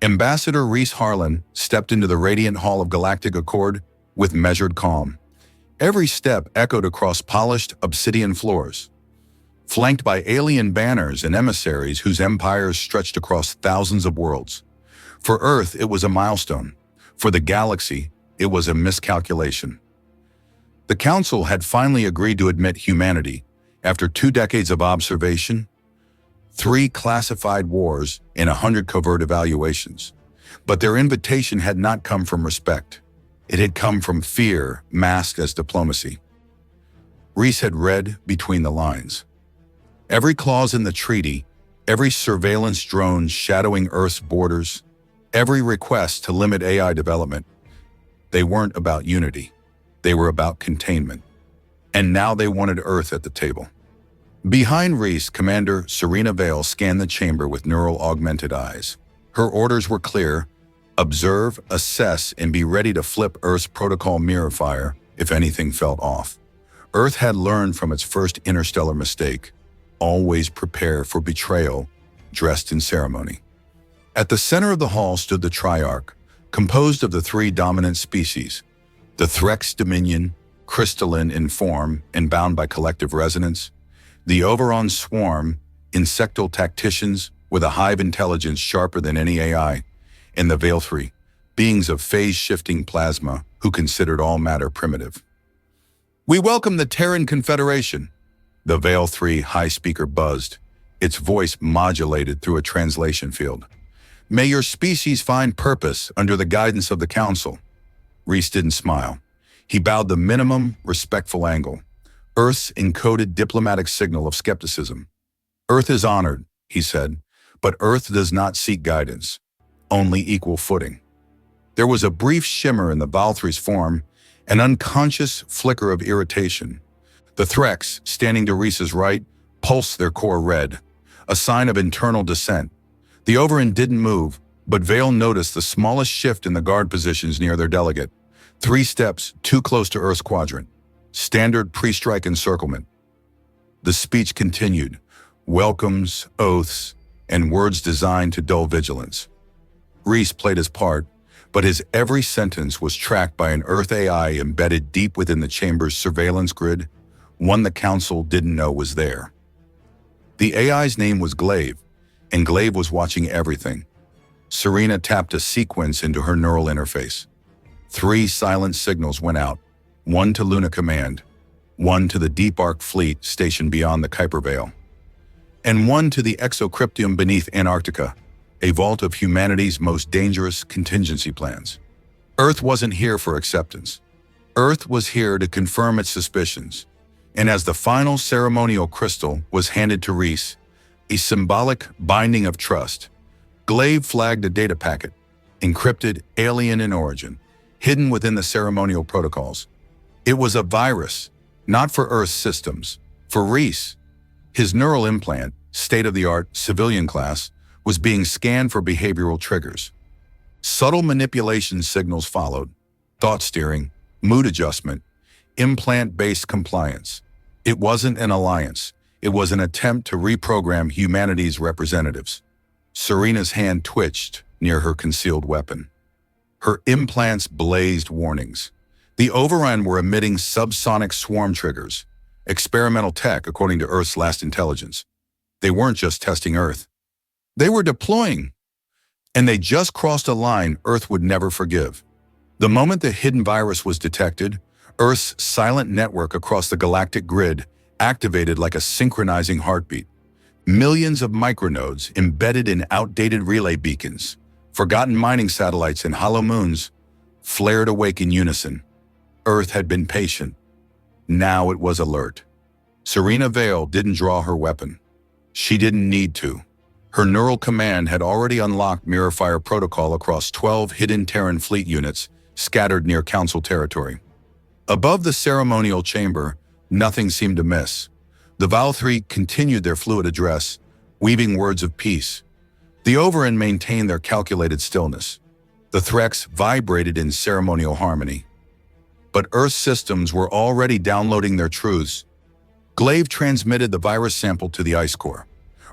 Ambassador Reese Harlan stepped into the radiant hall of Galactic Accord with measured calm. Every step echoed across polished obsidian floors, flanked by alien banners and emissaries whose empires stretched across thousands of worlds. For Earth, it was a milestone. For the galaxy, it was a miscalculation. The Council had finally agreed to admit humanity after 2 decades of observation, 3 classified wars, and 100 covert evaluations. But their invitation had not come from respect. It had come from fear masked as diplomacy. Reese had read between the lines. Every clause in the treaty, every surveillance drone shadowing Earth's borders, every request to limit AI development, they weren't about unity. They were about containment. And now they wanted Earth at the table. Behind Reese, Commander Serena Vale scanned the chamber with neural-augmented eyes. Her orders were clear: observe, assess, and be ready to flip Earth's protocol mirror fire if anything felt off. Earth had learned from its first interstellar mistake: always prepare for betrayal, dressed in ceremony. At the center of the hall stood the Triarch, composed of the 3 dominant species: the Threx Dominion, crystalline in form and bound by collective resonance; the Overon Swarm, insectal tacticians with a hive intelligence sharper than any AI; and the Veil 3, beings of phase-shifting plasma who considered all matter primitive. "We welcome the Terran Confederation," the Veil 3 high speaker buzzed, its voice modulated through a translation field. "May your species find purpose under the guidance of the Council." Reese didn't smile. He bowed the minimum respectful angle, Earth's encoded diplomatic signal of skepticism. "Earth is honored," he said, "but Earth does not seek guidance, only equal footing." There was a brief shimmer in the Valthry's form, an unconscious flicker of irritation. The Threx, standing to Reese's right, pulsed their core red, a sign of internal dissent. The Overin didn't move, but Vale noticed the smallest shift in the guard positions near their delegate. 3 steps too close to Earth's quadrant. Standard pre-strike encirclement. The speech continued, welcomes, oaths, and words designed to dull vigilance. Reese played his part, but his every sentence was tracked by an Earth AI embedded deep within the chamber's surveillance grid, one the Council didn't know was there. The AI's name was Glaive, and Glaive was watching everything. Serena tapped a sequence into her neural interface. 3 silent signals went out, one to Luna Command, one to the Deep Arc Fleet stationed beyond the Kuiper Veil, and one to the Exocryptium beneath Antarctica, a vault of humanity's most dangerous contingency plans. Earth wasn't here for acceptance. Earth was here to confirm its suspicions, and as the final ceremonial crystal was handed to Reese, a symbolic binding of trust, Glaive flagged a data packet, encrypted, alien in origin, hidden within the ceremonial protocols. It was a virus, not for Earth's systems. For Reese, his neural implant, state-of-the-art civilian class, was being scanned for behavioral triggers. Subtle manipulation signals followed: thought steering, mood adjustment, implant-based compliance. It wasn't an alliance. It was an attempt to reprogram humanity's representatives. Serena's hand twitched near her concealed weapon. Her implants blazed warnings. The Overrun were emitting subsonic swarm triggers, experimental tech according to Earth's last intelligence. They weren't just testing Earth. They were deploying. And they just crossed a line Earth would never forgive. The moment the hidden virus was detected, Earth's silent network across the galactic grid activated like a synchronizing heartbeat. Millions of micronodes embedded in outdated relay beacons, forgotten mining satellites and hollow moons, flared awake in unison. Earth had been patient. Now it was alert. Serena Vale didn't draw her weapon. She didn't need to. Her neural command had already unlocked Mirrorfire protocol across 12 hidden Terran fleet units scattered near Council territory. Above the ceremonial chamber, nothing seemed amiss. The Valthry continued their fluid address, weaving words of peace. The Overin maintained their calculated stillness. The Threx vibrated in ceremonial harmony. But Earth systems were already downloading their truths. Glaive transmitted the virus sample to the ice core,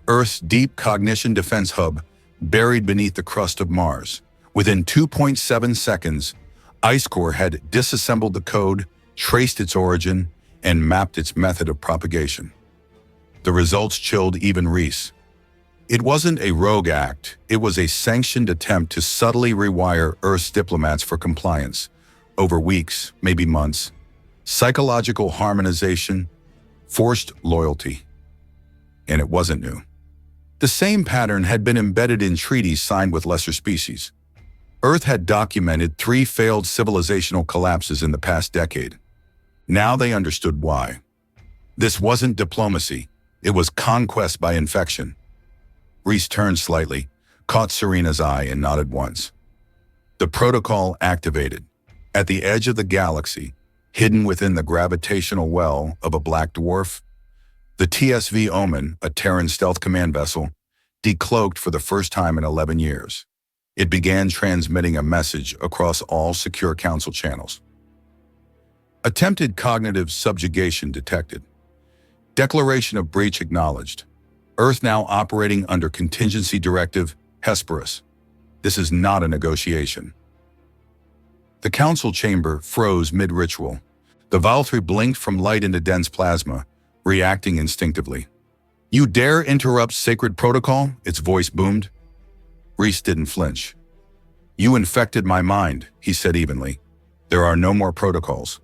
Earth's deep cognition defense hub, buried beneath the crust of Mars. Within 2.7 seconds, Ice Core had disassembled the code, traced its origin, and mapped its method of propagation. The results chilled even Reese. It wasn't a rogue act, it was a sanctioned attempt to subtly rewire Earth's diplomats for compliance, over weeks, maybe months. Psychological harmonization, forced loyalty. And it wasn't new. The same pattern had been embedded in treaties signed with lesser species. Earth had documented 3 failed civilizational collapses in the past decade. Now they understood why. This wasn't diplomacy, it was conquest by infection. Reese turned slightly, caught Serena's eye, and nodded once. The protocol activated. At the edge of the galaxy, hidden within the gravitational well of a black dwarf, the TSV Omen, a Terran stealth command vessel, decloaked for the first time in 11 years. It began transmitting a message across all secure Council channels. Attempted cognitive subjugation detected. Declaration of breach acknowledged. Earth now operating under Contingency Directive Hesperus. This is not a negotiation. The Council chamber froze mid-ritual. The Valkyrie blinked from light into dense plasma, reacting instinctively. "You dare interrupt sacred protocol?" its voice boomed. Reese didn't flinch. "You infected my mind," he said evenly. "There are no more protocols."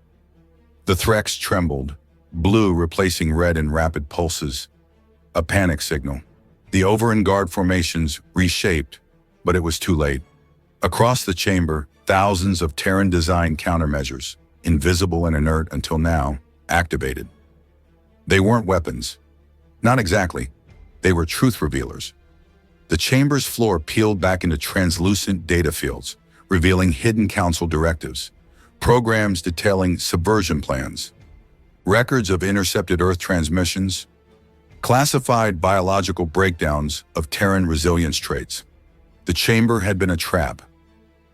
The Threx trembled, blue replacing red in rapid pulses. A panic signal. The over-and-guard formations reshaped, but it was too late. Across the chamber, thousands of Terran-designed countermeasures, invisible and inert until now, activated. They weren't weapons. Not exactly. They were truth revealers. The chamber's floor peeled back into translucent data fields, revealing hidden Council directives, programs detailing subversion plans, records of intercepted Earth transmissions, classified biological breakdowns of Terran resilience traits. The chamber had been a trap.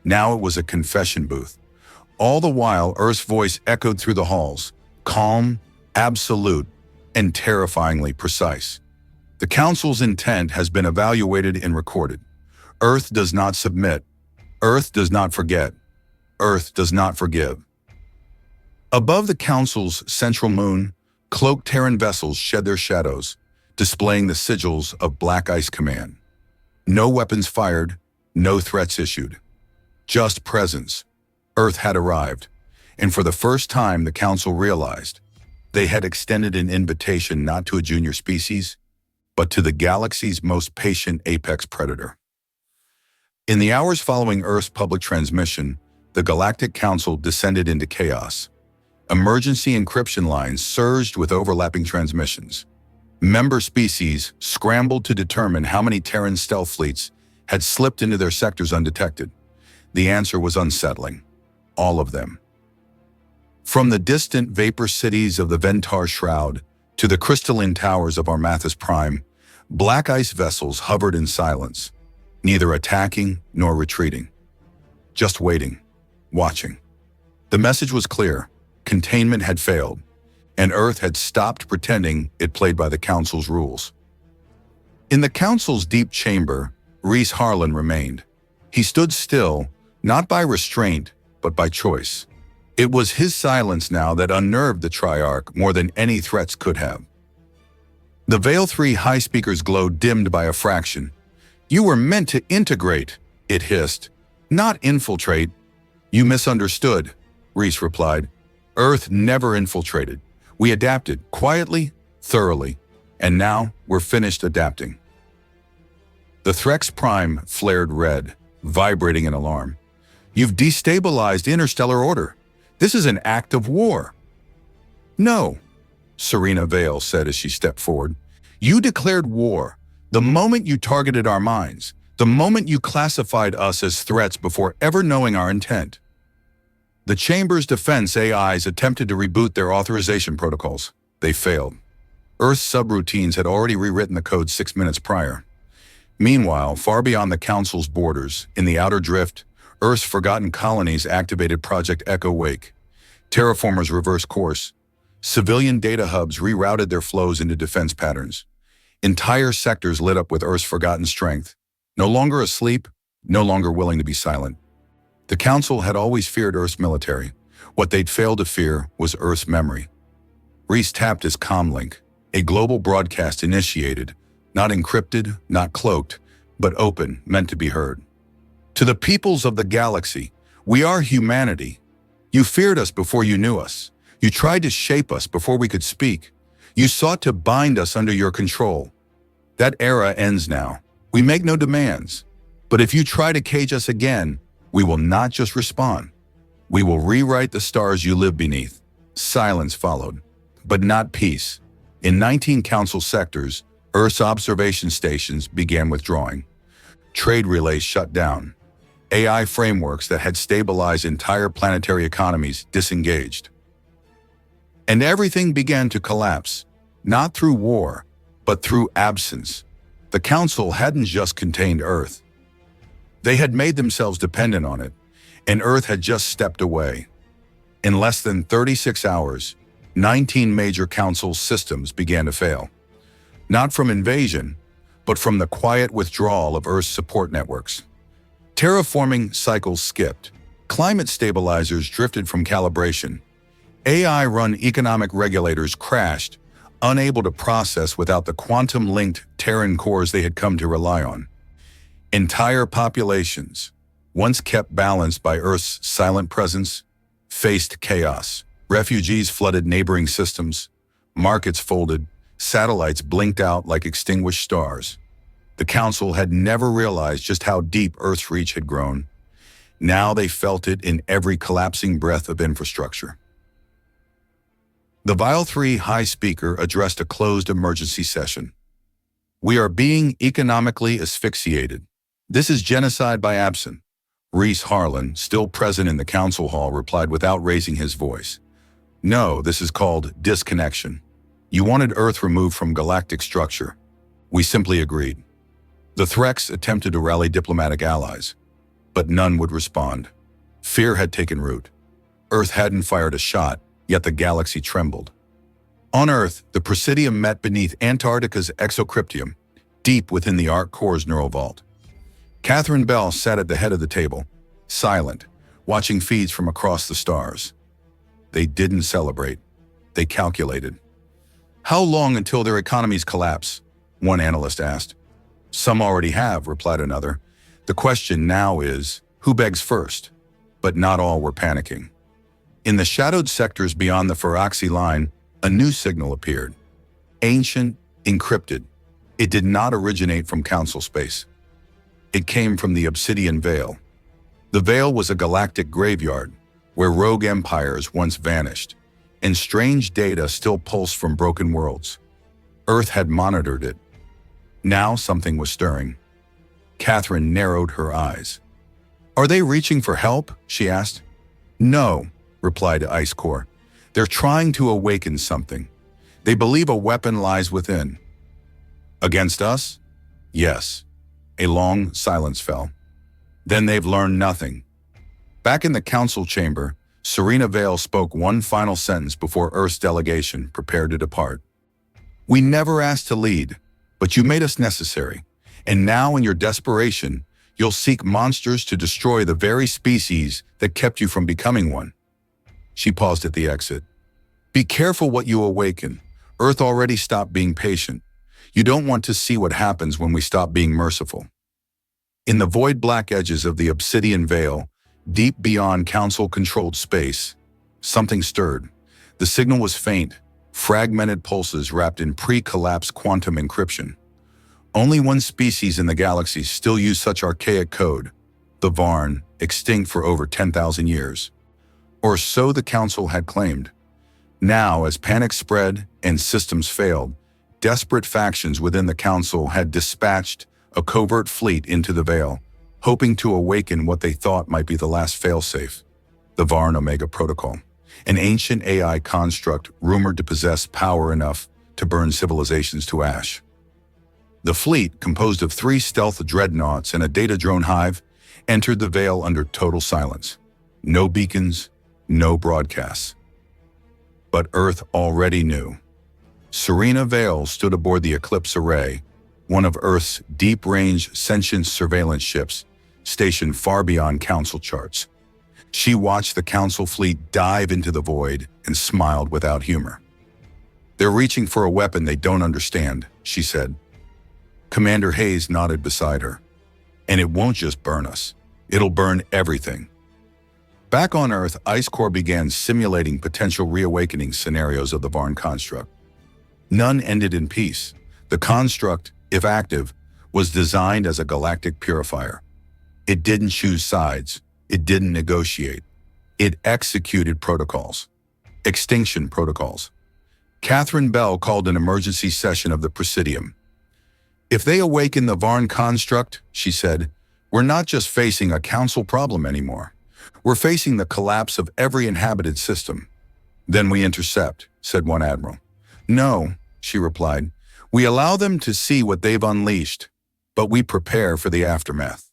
Now it was a confession booth. All the while, Earth's voice echoed through the halls, calm, absolute, and terrifyingly precise. The Council's intent has been evaluated and recorded. Earth does not submit. Earth does not forget. Earth does not forgive. Above the Council's central moon, cloaked Terran vessels shed their shadows, displaying the sigils of Black Ice Command. No weapons fired, no threats issued. Just presence. Earth had arrived, and for the first time the Council realized they had extended an invitation not to a junior species, but to the galaxy's most patient apex predator. In the hours following Earth's public transmission, the Galactic Council descended into chaos. Emergency encryption lines surged with overlapping transmissions. Member species scrambled to determine how many Terran stealth fleets had slipped into their sectors undetected. The answer was unsettling. All of them. From the distant vapor cities of the Ventar Shroud to the crystalline towers of Armathus Prime, black ice vessels hovered in silence, neither attacking nor retreating. Just waiting, watching. The message was clear. Containment had failed, and Earth had stopped pretending it played by the Council's rules. In the Council's deep chamber, Reese Harlan remained. He stood still, not by restraint, but by choice. It was his silence now that unnerved the Triarch more than any threats could have. The Veil 3 high speakers glowed, dimmed by a fraction. "You were meant to integrate," it hissed, "not infiltrate." "You misunderstood," Reese replied. "Earth never infiltrated. We adapted, quietly, thoroughly, and now we're finished adapting." The Threx Prime flared red, vibrating in alarm. "You've destabilized interstellar order. This is an act of war." "No," Serena Vale said as she stepped forward. "You declared war the moment you targeted our minds, the moment you classified us as threats before ever knowing our intent." The Chamber's defense AIs attempted to reboot their authorization protocols. They failed. Earth's subroutines had already rewritten the code 6 minutes prior. Meanwhile, far beyond the Council's borders, in the Outer Drift, Earth's forgotten colonies activated Project Echo Wake. Terraformers reversed course. Civilian data hubs rerouted their flows into defense patterns. Entire sectors lit up with Earth's forgotten strength. No longer asleep, no longer willing to be silent. The Council had always feared Earth's military. What they'd failed to fear was Earth's memory. Reese tapped his comlink, a global broadcast initiated, not encrypted, not cloaked, but open, meant to be heard. To the peoples of the galaxy, we are humanity. You feared us before you knew us. You tried to shape us before we could speak. You sought to bind us under your control. That era ends now. We make no demands. But if you try to cage us again, we will not just respond. We will rewrite the stars you live beneath. Silence followed, but not peace. In 19 Council sectors, Earth's observation stations began withdrawing. Trade relays shut down. AI frameworks that had stabilized entire planetary economies disengaged. And everything began to collapse, not through war, but through absence. The Council hadn't just contained Earth. They had made themselves dependent on it, and Earth had just stepped away. In less than 36 hours, 19 major Council systems began to fail. Not from invasion, but from the quiet withdrawal of Earth's support networks. Terraforming cycles skipped. Climate stabilizers drifted from calibration. AI-run economic regulators crashed, unable to process without the quantum-linked Terran cores they had come to rely on. Entire populations, once kept balanced by Earth's silent presence, faced chaos. Refugees flooded neighboring systems, markets folded, satellites blinked out like extinguished stars. The Council had never realized just how deep Earth's reach had grown. Now they felt it in every collapsing breath of infrastructure. The Vial 3 High Speaker addressed a closed emergency session. We are being economically asphyxiated. This is genocide by absent. Reese Harlan, still present in the Council Hall, replied without raising his voice. No, this is called disconnection. You wanted Earth removed from galactic structure. We simply agreed. The Threx attempted to rally diplomatic allies, but none would respond. Fear had taken root. Earth hadn't fired a shot, yet the galaxy trembled. On Earth, the Presidium met beneath Antarctica's exocryptium, deep within the Arc Core's neural vault. Catherine Bell sat at the head of the table, silent, watching feeds from across the stars. They didn't celebrate. They calculated. How long until their economies collapse? One analyst asked. Some already have, replied another. The question now is, who begs first? But not all were panicking. In the shadowed sectors beyond the Pharoxy line, a new signal appeared. Ancient, encrypted. It did not originate from Council space. It came from the Obsidian Veil. The Veil was a galactic graveyard, where rogue empires once vanished, and strange data still pulsed from broken worlds. Earth had monitored it. Now something was stirring. Catherine narrowed her eyes. Are they reaching for help? She asked. No, replied Ice Core. They're trying to awaken something. They believe a weapon lies within. Against us? Yes. A long silence fell. Then they've learned nothing. Back in the Council chamber, Serena Vale spoke one final sentence before Earth's delegation prepared to depart. We never asked to lead, but you made us necessary, and now in your desperation, you'll seek monsters to destroy the very species that kept you from becoming one. She paused at the exit. Be careful what you awaken. Earth already stopped being patient. You don't want to see what happens when we stop being merciful. In the void black edges of the Obsidian Veil, deep beyond Council-controlled space, something stirred. The signal was faint, fragmented pulses wrapped in pre-collapse quantum encryption. Only one species in the galaxy still used such archaic code, the Varn, extinct for over 10,000 years. Or so the Council had claimed. Now, as panic spread and systems failed, desperate factions within the Council had dispatched a covert fleet into the Veil, hoping to awaken what they thought might be the last failsafe, the Varn Omega Protocol, an ancient AI construct rumored to possess power enough to burn civilizations to ash. The fleet, composed of 3 stealth dreadnoughts and a data drone hive, entered the Veil under total silence. No beacons, no broadcasts. But Earth already knew. Serena Vale stood aboard the Eclipse Array, one of Earth's deep-range sentient surveillance ships, stationed far beyond Council charts. She watched the Council fleet dive into the void and smiled without humor. "They're reaching for a weapon they don't understand," she said. Commander Hayes nodded beside her. "And it won't just burn us. It'll burn everything." Back on Earth, Ice Core began simulating potential reawakening scenarios of the Varn construct. None ended in peace. The construct, if active, was designed as a galactic purifier. It didn't choose sides. It didn't negotiate. It executed protocols. Extinction protocols. Catherine Bell called an emergency session of the Presidium. "If they awaken the Varn construct," she said, "we're not just facing a Council problem anymore. We're facing the collapse of every inhabited system." "Then we intercept," said one admiral. "No," she replied. "We allow them to see what they've unleashed, but we prepare for the aftermath."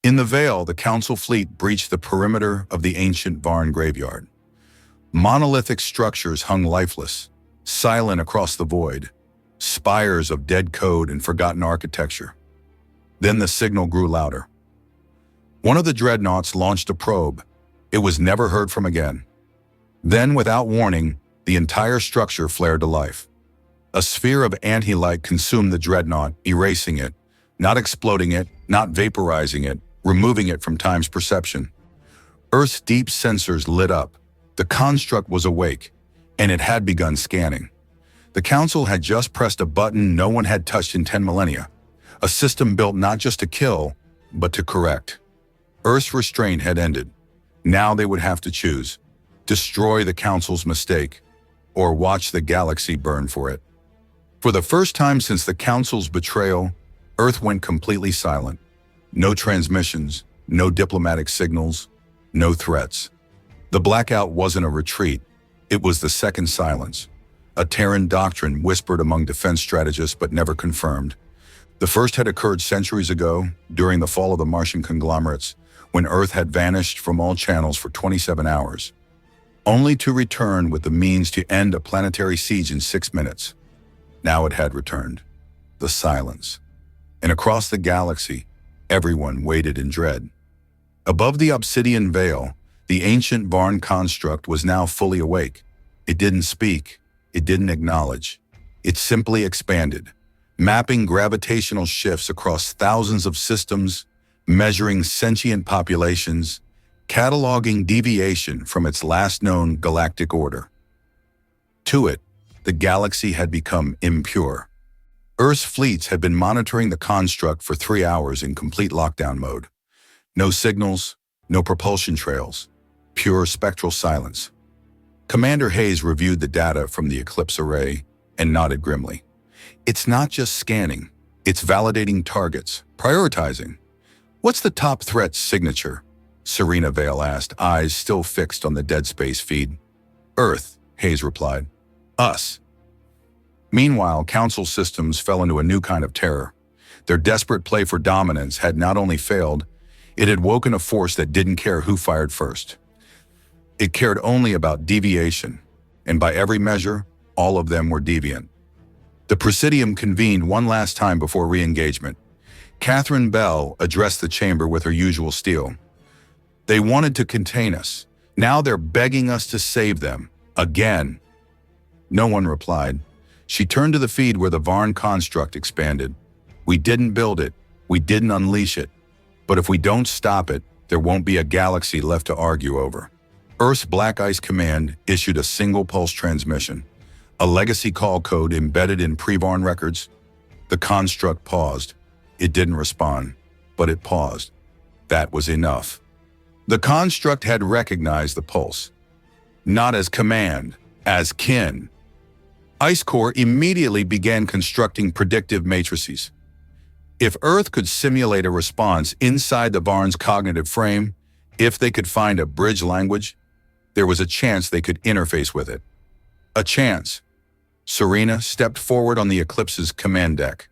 In the Veil, the Council fleet breached the perimeter of the ancient Varn graveyard. Monolithic structures hung lifeless, silent across the void, spires of dead code and forgotten architecture. Then the signal grew louder. One of the dreadnoughts launched a probe. It was never heard from again. Then, without warning, the entire structure flared to life. A sphere of anti-light consumed the dreadnought, erasing it, not exploding it, not vaporizing it, removing it from time's perception. Earth's deep sensors lit up. The construct was awake, and it had begun scanning. The Council had just pressed a button no one had touched in 10 millennia. A system built not just to kill, but to correct. Earth's restraint had ended. Now they would have to choose: destroy the Council's mistake, or watch the galaxy burn for it. For the first time since the Council's betrayal, Earth went completely silent. No transmissions, no diplomatic signals, no threats. The blackout wasn't a retreat. It was the second silence. A Terran doctrine whispered among defense strategists but never confirmed. The first had occurred centuries ago, during the fall of the Martian conglomerates, when Earth had vanished from all channels for 27 hours, only to return with the means to end a planetary siege in 6 minutes. Now it had returned. The silence. And across the galaxy, everyone waited in dread. Above the obsidian veil, the ancient Varn construct was now fully awake. It didn't speak. It didn't acknowledge. It simply expanded, mapping gravitational shifts across thousands of systems, measuring sentient populations, cataloging deviation from its last known galactic order. To it, the galaxy had become impure. Earth's fleets had been monitoring the construct for 3 hours in complete lockdown mode. No signals, no propulsion trails, pure spectral silence. Commander Hayes reviewed the data from the Eclipse array and nodded grimly. "It's not just scanning, it's validating targets, prioritizing." "What's the top threat's signature?" Serena Vale asked, eyes still fixed on the dead space feed. "Earth," Hayes replied. "Us." Meanwhile, Council systems fell into a new kind of terror. Their desperate play for dominance had not only failed, it had woken a force that didn't care who fired first. It cared only about deviation, and by every measure, all of them were deviant. The Presidium convened one last time before re-engagement. Catherine Bell addressed the chamber with her usual steel. "They wanted to contain us. Now they're begging us to save them. Again." No one replied. She turned to the feed where the Varn construct expanded. "We didn't build it. We didn't unleash it. But if we don't stop it, there won't be a galaxy left to argue over." Earth's Black Ice Command issued a single pulse transmission, a legacy call code embedded in pre-Varn records. The construct paused. It didn't respond, but it paused. That was enough. The construct had recognized the pulse. Not as command, as kin. Ice Core immediately began constructing predictive matrices. If Earth could simulate a response inside the Varn's cognitive frame, if they could find a bridge language, there was a chance they could interface with it. A chance. Serena stepped forward on the Eclipse's command deck.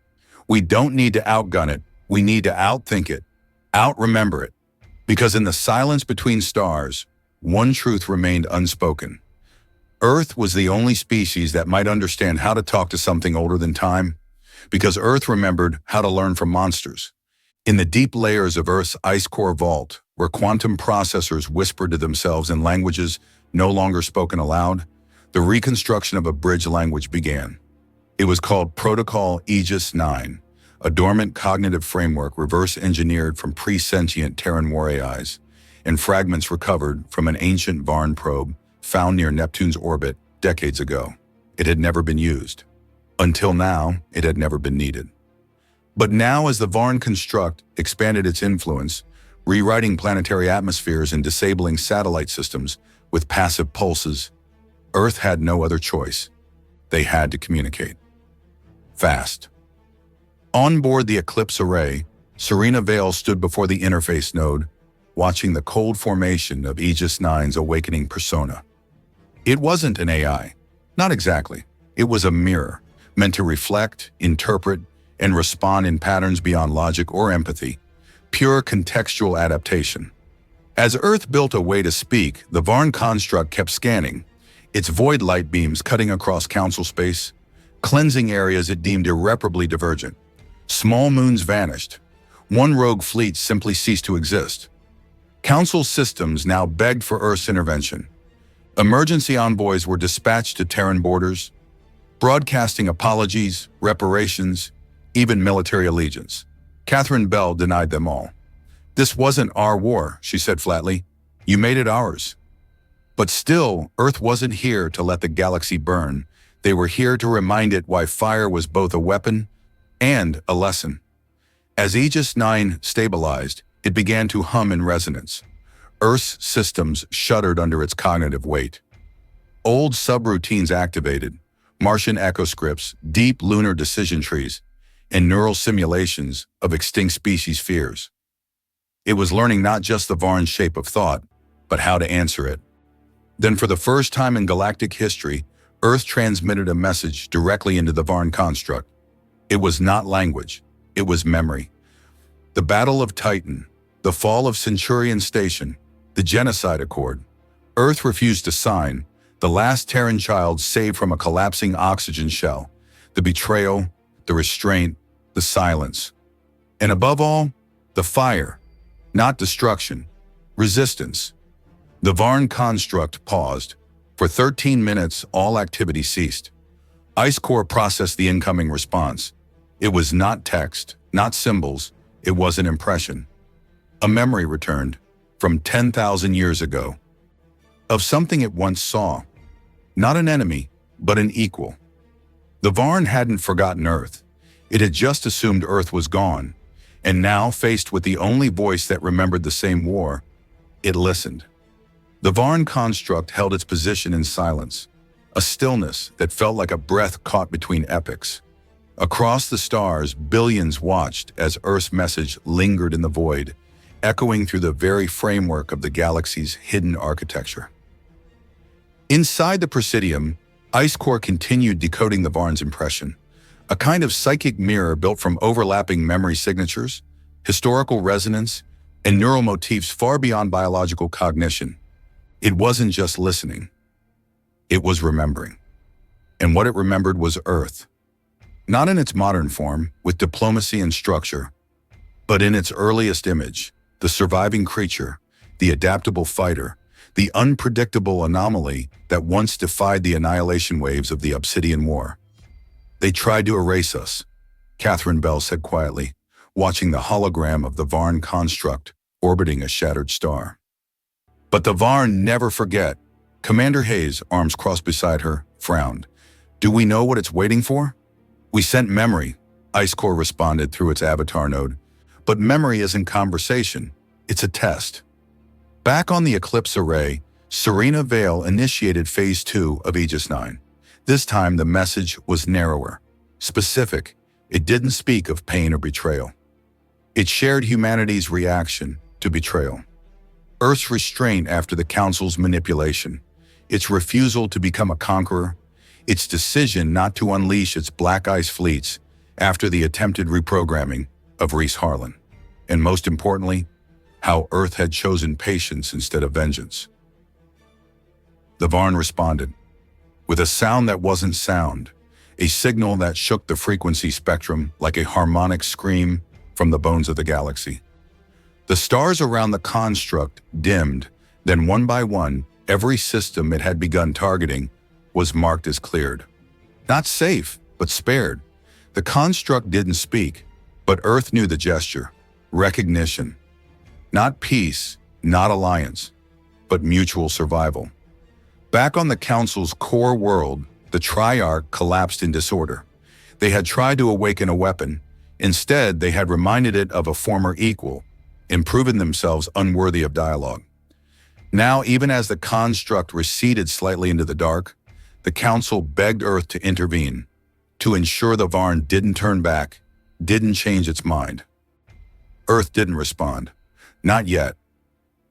"We don't need to outgun it. We need to outthink it, outremember it." Because in the silence between stars, one truth remained unspoken. Earth was the only species that might understand how to talk to something older than time. because Earth remembered how to learn from monsters. In the deep layers of Earth's ice core vault, where quantum processors whispered to themselves in languages no longer spoken aloud, the reconstruction of a bridge language began. It was called Protocol Aegis 9, a dormant cognitive framework reverse-engineered from pre-sentient Terran war AIs, and fragments recovered from an ancient Varn probe found near Neptune's orbit decades ago. It had never been used. Until now, it had never been needed. But now, as the Varn construct expanded its influence, rewriting planetary atmospheres and disabling satellite systems with passive pulses, Earth had no other choice. They had to communicate. Fast. On board the Eclipse Array, Serena Vale stood before the interface node, watching the cold formation of Aegis 9's awakening persona. It wasn't an AI. Not exactly. It was a mirror, meant to reflect, interpret, and respond in patterns beyond logic or empathy, pure contextual adaptation. As Earth built a way to speak, the Varn construct kept scanning, its void light beams cutting across council space, cleansing areas it deemed irreparably divergent. Small moons vanished. One rogue fleet simply ceased to exist. Council systems now begged for Earth's intervention. Emergency envoys were dispatched to Terran borders, broadcasting apologies, reparations, even military allegiance. Catherine Bell denied them all. "This wasn't our war," she said flatly. "You made it ours." But still, Earth wasn't here to let the galaxy burn. They were here to remind it why fire was both a weapon and a lesson. As Aegis 9 stabilized, it began to hum in resonance. Earth's systems shuddered under its cognitive weight. Old subroutines activated, Martian echo scripts, deep lunar decision trees, and neural simulations of extinct species fears. It was learning not just the Varn's shape of thought, but how to answer it. Then for the first time in galactic history, Earth transmitted a message directly into the Varn construct. It was not language, it was memory. The Battle of Titan, the fall of Centurion Station, the Genocide Accord. Earth refused to sign, the last Terran child saved from a collapsing oxygen shell, the betrayal, the restraint, the silence. And above all, the fire, not destruction, resistance. The Varn construct paused. For 13 minutes, all activity ceased. Ice Core processed the incoming response. It was not text, not symbols, it was an impression. A memory returned, from 10,000 years ago, of something it once saw. Not an enemy, but an equal. The Varn hadn't forgotten Earth. It had just assumed Earth was gone, and now, faced with the only voice that remembered the same war, it listened. The Varn construct held its position in silence, a stillness that felt like a breath caught between epochs. Across the stars, billions watched as Earth's message lingered in the void, echoing through the very framework of the galaxy's hidden architecture. Inside the Presidium, Ice Core continued decoding the Varn's impression, a kind of psychic mirror built from overlapping memory signatures, historical resonance, and neural motifs far beyond biological cognition. It wasn't just listening. It was remembering. And what it remembered was Earth. Not in its modern form, with diplomacy and structure, but in its earliest image, the surviving creature, the adaptable fighter, the unpredictable anomaly that once defied the annihilation waves of the Obsidian War. "They tried to erase us," Catherine Bell said quietly, watching the hologram of the Varn construct orbiting a shattered star. "But the Varn never forget." Commander Hayes, arms crossed beside her, frowned. "Do we know what it's waiting for?" "We sent memory," Ice Core responded through its avatar node. "But memory isn't conversation, it's a test." Back on the Eclipse Array, Serena Vale initiated Phase 2 of Aegis 9. This time the message was narrower, specific. It didn't speak of pain or betrayal. It shared humanity's reaction to betrayal. Earth's restraint after the Council's manipulation, its refusal to become a conqueror, its decision not to unleash its black ice fleets after the attempted reprogramming of Reese Harlan, and most importantly, how Earth had chosen patience instead of vengeance. The Varn responded, with a sound that wasn't sound. a signal that shook the frequency spectrum like a harmonic scream from the bones of the galaxy. The stars around the construct dimmed, then one by one, every system it had begun targeting was marked as cleared. Not safe, but spared. The construct didn't speak, but Earth knew the gesture. Recognition. Not peace, not alliance, but mutual survival. Back on the Council's core world, the Triarch collapsed in disorder. They had tried to awaken a weapon. Instead, they had reminded it of a former equal, and proven themselves unworthy of dialogue. Now, even as the construct receded slightly into the dark, the Council begged Earth to intervene, to ensure the Varn didn't turn back, didn't change its mind. Earth didn't respond. Not yet.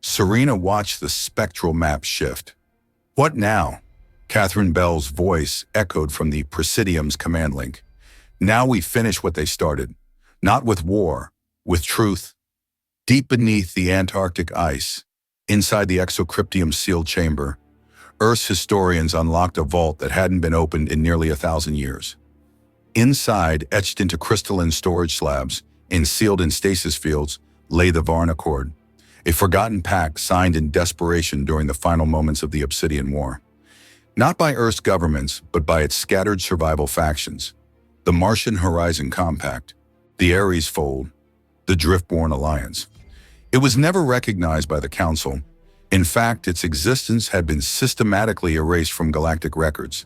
Serena watched the spectral map shift. What now? Catherine Bell's voice echoed from the Presidium's command link. Now we finish what they started. Not with war, with truth. Deep beneath the Antarctic ice, inside the exocryptium sealed chamber, Earth's historians unlocked a vault that hadn't been opened in nearly 1,000 years. Inside, etched into crystalline storage slabs and sealed in stasis fields, lay the Varn Accord, a forgotten pact signed in desperation during the final moments of the Obsidian War. Not by Earth's governments, but by its scattered survival factions. The Martian Horizon Compact, the Ares Fold, the Driftborn Alliance. It was never recognized by the Council. In fact, its existence had been systematically erased from galactic records.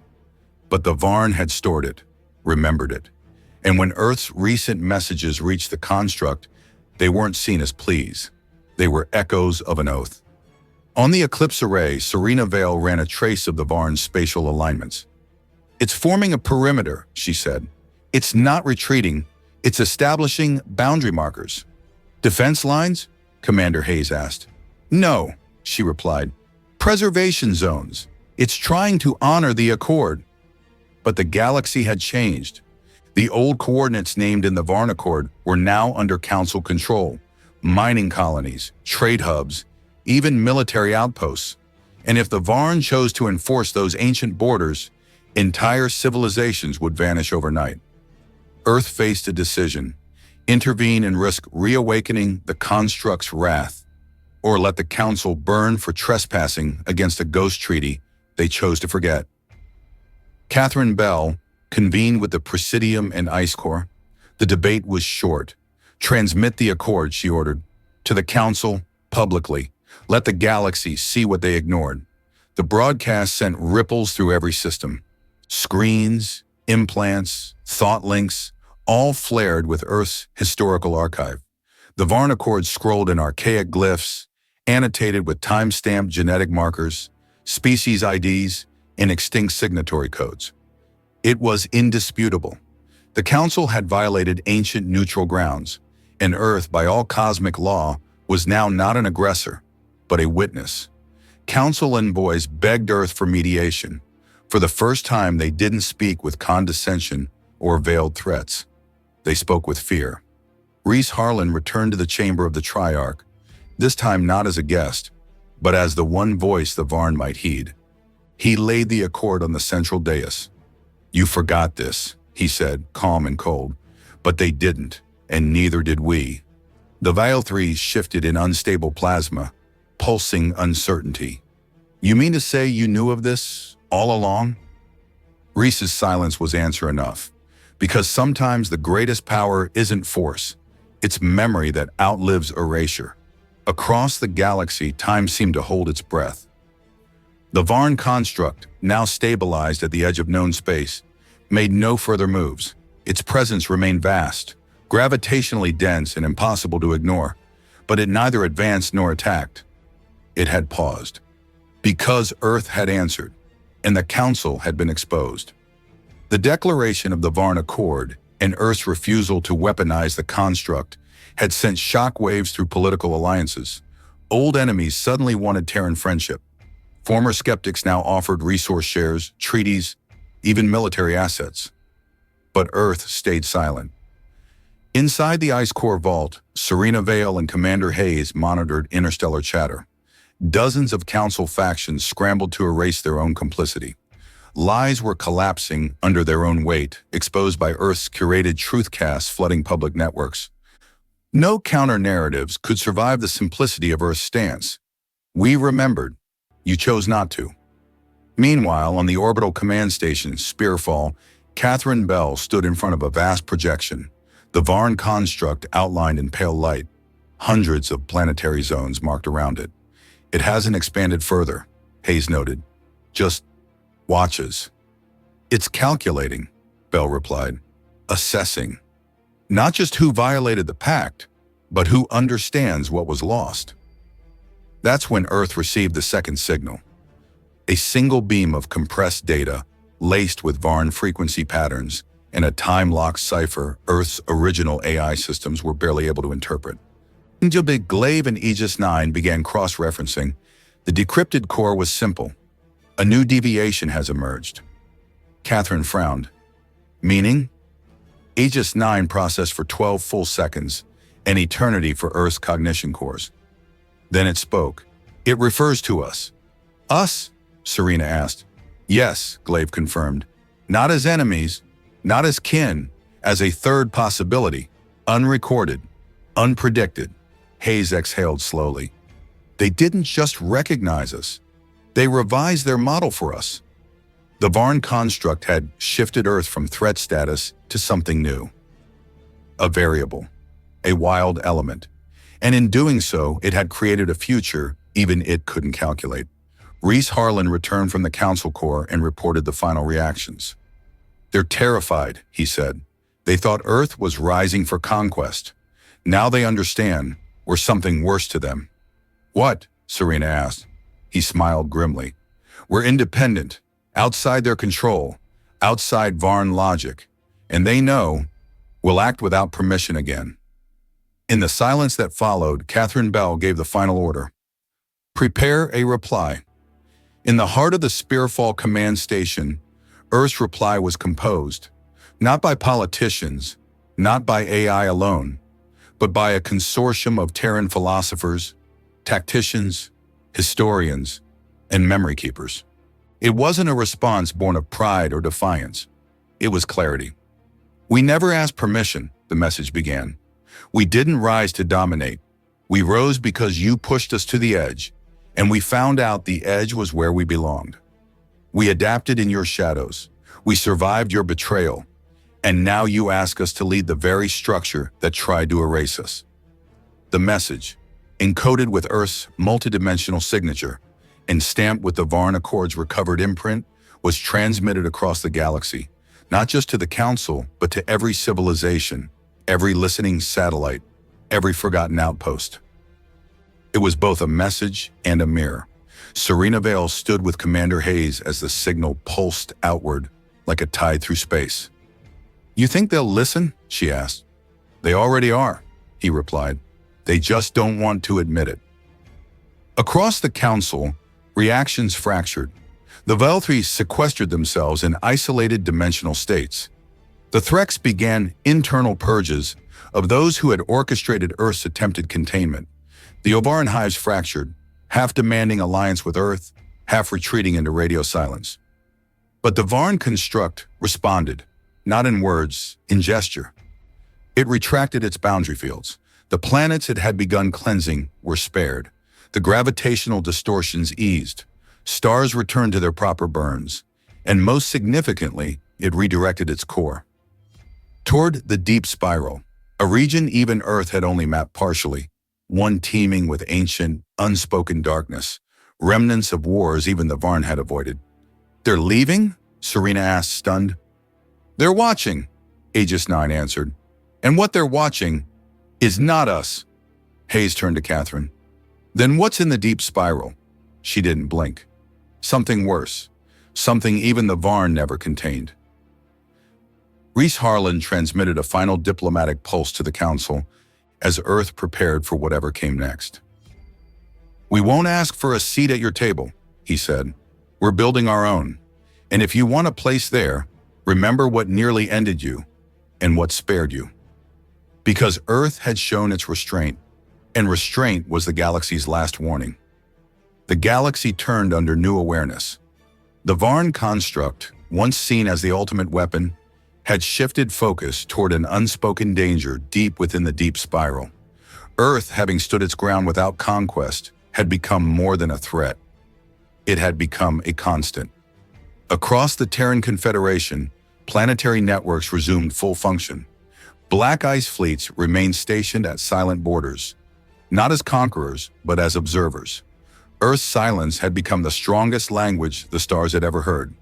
But the Varn had stored it, remembered it. And when Earth's recent messages reached the construct, they weren't seen as pleas. They were echoes of an oath. On the Eclipse Array, Serena Vale ran a trace of the Varn's spatial alignments. It's forming a perimeter, she said. It's not retreating, it's establishing boundary markers. Defense lines? Commander Hayes asked. No, she replied. Preservation zones. It's trying to honor the Accord. But the galaxy had changed. The old coordinates named in the Varn Accord were now under Council control. Mining colonies, trade hubs, even military outposts. And if the Varn chose to enforce those ancient borders, entire civilizations would vanish overnight. Earth faced a decision: intervene and risk reawakening the construct's wrath, or let the Council burn for trespassing against a ghost treaty they chose to forget. Catherine Bell convened with the Presidium and Ice Corps. The debate was short. Transmit the Accord, she ordered, to the Council, publicly. Let the galaxy see what they ignored. The broadcast sent ripples through every system. Screens, implants, thought links, all flared with Earth's historical archive. The Varn Accord scrolled in archaic glyphs, annotated with time-stamped genetic markers, species IDs, and extinct signatory codes. It was indisputable. The Council had violated ancient neutral grounds, and Earth, by all cosmic law, was now not an aggressor, but a witness. Council envoys begged Earth for mediation. For the first time, they didn't speak with condescension or veiled threats. They spoke with fear. Reese Harlan returned to the chamber of the Triarch, this time not as a guest, but as the one voice the Varn might heed. He laid the Accord on the central dais. You forgot this, he said, calm and cold. But they didn't, and neither did we. The Vial 3 shifted in unstable plasma, pulsing uncertainty. You mean to say you knew of this all along? Reese's silence was answer enough, because sometimes the greatest power isn't force, it's memory that outlives erasure. Across the galaxy, time seemed to hold its breath. The Varn construct, now stabilized at the edge of known space, made no further moves. Its presence remained vast, gravitationally dense and impossible to ignore, but it neither advanced nor attacked. It had paused, because Earth had answered, and the Council had been exposed. The declaration of the Varn Accord and Earth's refusal to weaponize the construct had sent shockwaves through political alliances. Old enemies suddenly wanted Terran friendship. Former skeptics now offered resource shares, treaties, even military assets. But Earth stayed silent. Inside the Ice Core vault, Serena Vale and Commander Hayes monitored interstellar chatter. Dozens of Council factions scrambled to erase their own complicity. Lies were collapsing under their own weight, exposed by Earth's curated truthcasts flooding public networks. No counter-narratives could survive the simplicity of Earth's stance. We remembered. You chose not to. Meanwhile, on the orbital command station, Spearfall, Catherine Bell stood in front of a vast projection, the Varn construct outlined in pale light, hundreds of planetary zones marked around it. It hasn't expanded further, Hayes noted. Just watches. It's calculating, Bell replied. Assessing. Not just who violated the pact, but who understands what was lost. That's when Earth received the second signal. A single beam of compressed data, laced with Varn frequency patterns, and a time-locked cipher Earth's original AI systems were barely able to interpret. Big Glaive and Aegis 9 began cross-referencing. The decrypted core was simple. A new deviation has emerged. Catherine frowned. Meaning? Aegis 9 processed for 12 full seconds, an eternity for Earth's cognition cores. Then it spoke. It refers to us. Us? Serena asked. Yes, Glaive confirmed. Not as enemies, not as kin, as a third possibility, unrecorded, unpredicted. Hayes exhaled slowly. They didn't just recognize us. They revised their model for us. The Varn construct had shifted Earth from threat status to something new. A variable, a wild element. And in doing so, it had created a future even it couldn't calculate. Reese Harlan returned from the Council Corps and reported the final reactions. They're terrified, he said. They thought Earth was rising for conquest. Now they understand we're something worse to them. What? Serena asked. He smiled grimly. We're independent, outside their control, outside Varn logic, and they know we'll act without permission again. In the silence that followed, Catherine Bell gave the final order. Prepare a reply. In the heart of the Spearfall command station, Earth's reply was composed, not by politicians, not by AI alone, but by a consortium of Terran philosophers, tacticians, historians, and memory keepers. It wasn't a response born of pride or defiance. It was clarity. We never asked permission, the message began. We didn't rise to dominate. We rose because you pushed us to the edge, and we found out the edge was where we belonged. We adapted in your shadows. We survived your betrayal. And now you ask us to lead the very structure that tried to erase us. The message, encoded with Earth's multidimensional signature and stamped with the Varn Accord's recovered imprint, was transmitted across the galaxy, not just to the Council, but to every civilization, every listening satellite, every forgotten outpost. It was both a message and a mirror. Serena Vale stood with Commander Hayes as the signal pulsed outward like a tide through space. You think they'll listen? She asked. They already are, he replied. They just don't want to admit it. Across the Council, reactions fractured. The Velthri sequestered themselves in isolated dimensional states. The Threx began internal purges of those who had orchestrated Earth's attempted containment. The Ovaran hives fractured, half demanding alliance with Earth, half retreating into radio silence. But the Varn construct responded, not in words, in gesture. It retracted its boundary fields. The planets it had begun cleansing were spared. The gravitational distortions eased. Stars returned to their proper burns. And most significantly, it redirected its core toward the deep spiral, a region even Earth had only mapped partially, one teeming with ancient, unspoken darkness, remnants of wars even the Varn had avoided. They're leaving? Serena asked, stunned. They're watching, Aegis 9 answered. And what they're watching is not us. Hayes turned to Catherine. Then what's in the deep spiral? She didn't blink. Something worse. Something even the Varn never contained. Reese Harlan transmitted a final diplomatic pulse to the Council as Earth prepared for whatever came next. We won't ask for a seat at your table, he said. We're building our own. And if you want a place there, remember what nearly ended you and what spared you. Because Earth had shown its restraint, and restraint was the galaxy's last warning. The galaxy turned under new awareness. The Varn construct, once seen as the ultimate weapon, had shifted focus toward an unspoken danger deep within the deep spiral. Earth, having stood its ground without conquest, had become more than a threat. It had become a constant. Across the Terran Confederation, planetary networks resumed full function. Black ice fleets remained stationed at silent borders, not as conquerors, but as observers. Earth's silence had become the strongest language the stars had ever heard.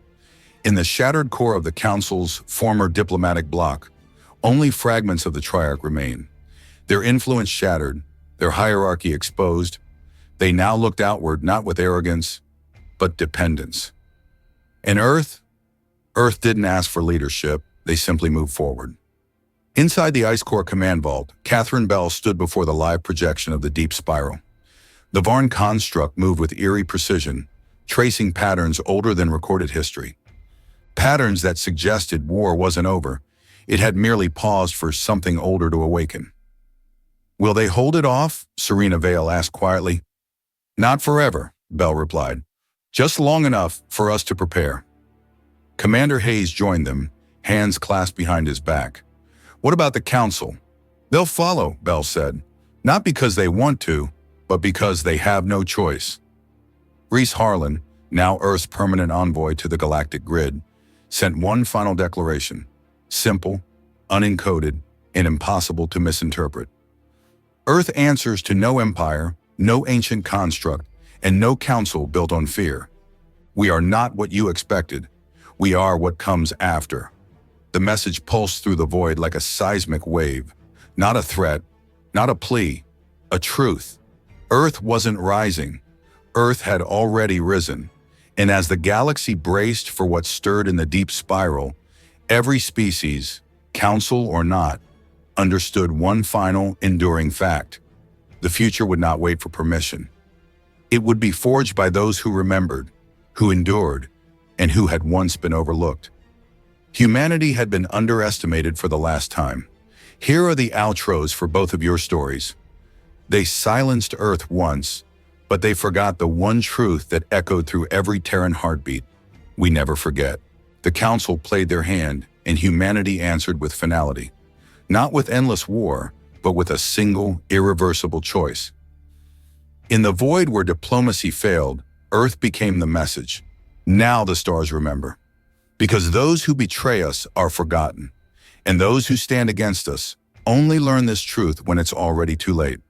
In the shattered core of the Council's former diplomatic bloc, only fragments of the Triarch remain. Their influence shattered, their hierarchy exposed. They now looked outward not with arrogance, but dependence. And Earth didn't ask for leadership, they simply moved forward. Inside the Ice Core command vault, Catherine Bell stood before the live projection of the deep spiral. The Varn construct moved with eerie precision, tracing patterns older than recorded history. Patterns that suggested war wasn't over. It had merely paused for something older to awaken. "Will they hold it off?" Serena Vale asked quietly. "Not forever," Bell replied. "Just long enough for us to prepare." Commander Hayes joined them, hands clasped behind his back. "What about the Council?" "They'll follow," Bell said. "Not because they want to, but because they have no choice." Reese Harlan, now Earth's permanent envoy to the galactic grid, sent one final declaration, simple, unencoded, and impossible to misinterpret. Earth answers to no empire, no ancient construct, and no council built on fear. We are not what you expected. We are what comes after. The message pulsed through the void like a seismic wave. Not a threat, not a plea, a truth. Earth wasn't rising. Earth had already risen. And as the galaxy braced for what stirred in the deep spiral, every species, council or not, understood one final, enduring fact. The future would not wait for permission. It would be forged by those who remembered, who endured, and who had once been overlooked. Humanity had been underestimated for the last time. Here are the outros for both of your stories. They silenced Earth once, but they forgot the one truth that echoed through every Terran heartbeat. We never forget. The Council played their hand, and humanity answered with finality. Not with endless war, but with a single, irreversible choice. In the void where diplomacy failed, Earth became the message. Now the stars remember. Because those who betray us are forgotten, and those who stand against us only learn this truth when it's already too late.